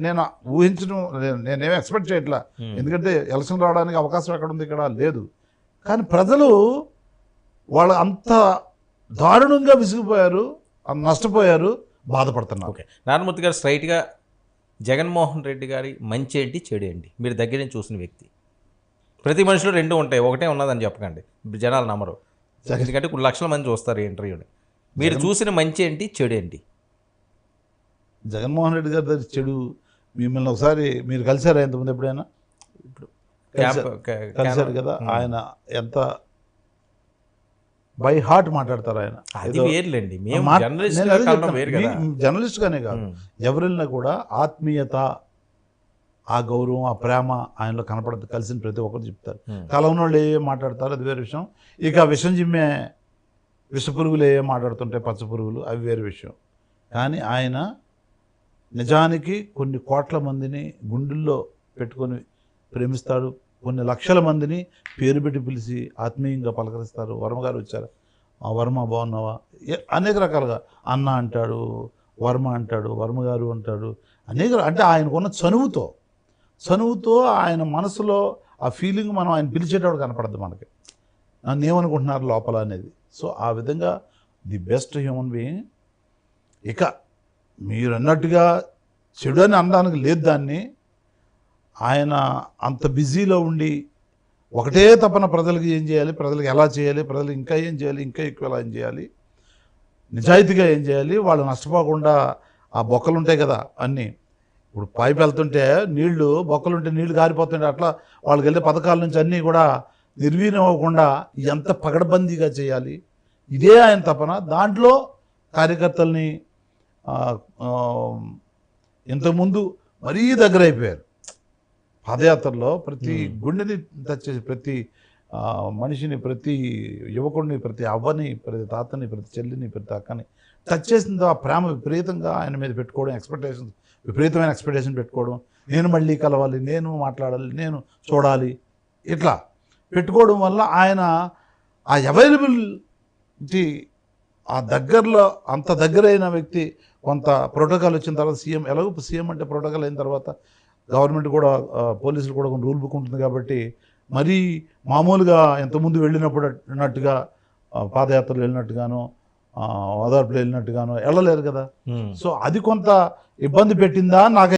నేను ఊహించడం నేనేం ఎక్స్పెక్ట్ చేయట్లా. ఎందుకంటే ఎలక్షన్ రావడానికి అవకాశం ఎక్కడ ఉంది, ఇక్కడ లేదు. కానీ ప్రజలు వాళ్ళు అంత దారుణంగా విసిగిపోయారు, నష్టపోయారు, బాధపడుతున్నారు. ఓకే, నారాయణమూర్తి గారు స్ట్రైట్గా జగన్మోహన్ రెడ్డి గారి మంచి ఏంటి చెడు ఏంటి మీరు దగ్గర నుంచి చూసిన వ్యక్తి? ప్రతి మనిషిలో రెండు ఉంటాయి, ఒకటే ఉన్నదని చెప్పకండి, జనాలు నమ్మరు. ఎందుకంటే కొన్ని లక్షల మంది చూస్తారు ఈ ఇంటర్వ్యూని. మీరు చూసిన మంచి ఏంటి చెడు ఏంటి? జగన్మోహన్ రెడ్డి గారి దగ్గర చెడు, మిమ్మల్ని ఒకసారి మీరు కలిసారా ఎంతమంది ఎప్పుడైనా? ఇప్పుడు కలిసారు కదా. ఆయన ఎంత బై హార్ట్ మాట్లాడతారు ఆయన. అది వేర్లేండి, జర్నలిస్ట్ గానే కాదు, ఎవరినా కూడా ఆత్మీయత, ఆ గౌరవం, ఆ ప్రేమ ఆయనలో కనపడదు. కలిసిన ప్రతి ఒక్కరు చెప్తారు. కలవని వాళ్ళు ఏ మాట్లాడతారు, అది వేరే విషయం. ఇక విషం జిమ్మే విష పురుగులు ఏ మాట్లాడుతుంటాయి, పచ్చ పురుగులు, అవి వేరే విషయం. కానీ ఆయన నిజానికి కొన్ని కోట్ల మందిని గుండెల్లో పెట్టుకొని ప్రేమిస్తాడు. కొన్ని లక్షల మందిని పేరు పెట్టి పిలిచి ఆత్మీయంగా పలకరిస్తారు. వర్మ గారు వచ్చారు, వర్మ బాగున్నావా, అనేక రకాలుగా అన్న అంటాడు, వర్మ అంటాడు, వర్మ గారు అంటాడు, అనేక. అంటే ఆయనకున్న చనువుతో ఆయన మనసులో ఆ ఫీలింగ్ మనం ఆయన పిలిచేటప్పుడు కనపడద్దు మనకి, నన్ను ఏమనుకుంటున్నారు లోపల అనేది. సో ఆ విధంగా ది బెస్ట్ హ్యూమన్ బీయింగ్. ఇక మీరు అన్నట్టుగా చెడు అని అనడానికి లేదు దాన్ని. ఆయన అంత బిజీలో ఉండి ఒకటే తపన ప్రజలకు ఏం చేయాలి, ప్రజలకు ఎలా చేయాలి, ప్రజలు ఇంకా ఏం చేయాలి, ఇంకా ఎక్కువ ఎలా ఏం చేయాలి, నిజాయితీగా ఏం చేయాలి, వాళ్ళు నష్టపోకుండా. ఆ బొక్కలు ఉంటాయి కదా అన్నీ, ఇప్పుడు పైపు వెళ్తుంటే నీళ్లు, బొక్కలుంటే నీళ్లు గారిపోతుంటే అట్లా వాళ్ళకి వెళ్ళే పథకాల నుంచి అన్నీ కూడా నిర్వీర్యం అవ్వకుండా ఎంత పగడబందీగా చేయాలి, ఇదే ఆయన తపన. దాంట్లో కార్యకర్తల్ని ఇంతకుముందు మరీ దగ్గర అయిపోయారు. పాదయాత్రలో ప్రతి గుండెని టచ్ చేసి, ప్రతి మనిషిని, ప్రతి యువకుడిని, ప్రతి అవ్వని, ప్రతి తాతని, ప్రతి చెల్లిని, ప్రతి అక్కని టచ్ చేసిందో ఆ ప్రేమ విపరీతంగా ఆయన మీద పెట్టుకోవడం, విపరీతమైన ఎక్స్పెక్టేషన్ పెట్టుకోవడం, నేను మళ్ళీ కలవాలి, నేను మాట్లాడాలి, నేను చూడాలి, ఇట్లా పెట్టుకోవడం వల్ల ఆయన ఆ అవైలబిలిటీ, ఆ దగ్గరలో అంత దగ్గరైన వ్యక్తి. కొంత ప్రోటోకాల్ వచ్చిన తర్వాత సీఎం, ఎలాగో సీఎం అంటే ప్రోటోకాల్ అయిన తర్వాత గవర్నమెంట్ కూడా, పోలీసులు కూడా కొన్ని రూల్ బుక్ ఉంటుంది కాబట్టి మరీ మామూలుగా ఎంతమంది వెళ్ళినప్పుడు అన్నట్టుగా పాదయాత్రలు వెళ్ళినట్టుగానో, ఓదార్పులు వెళ్ళినట్టుగానో వెళ్ళలేరు కదా. సో అది కొంత ఇబ్బంది పెట్టిందా నాకు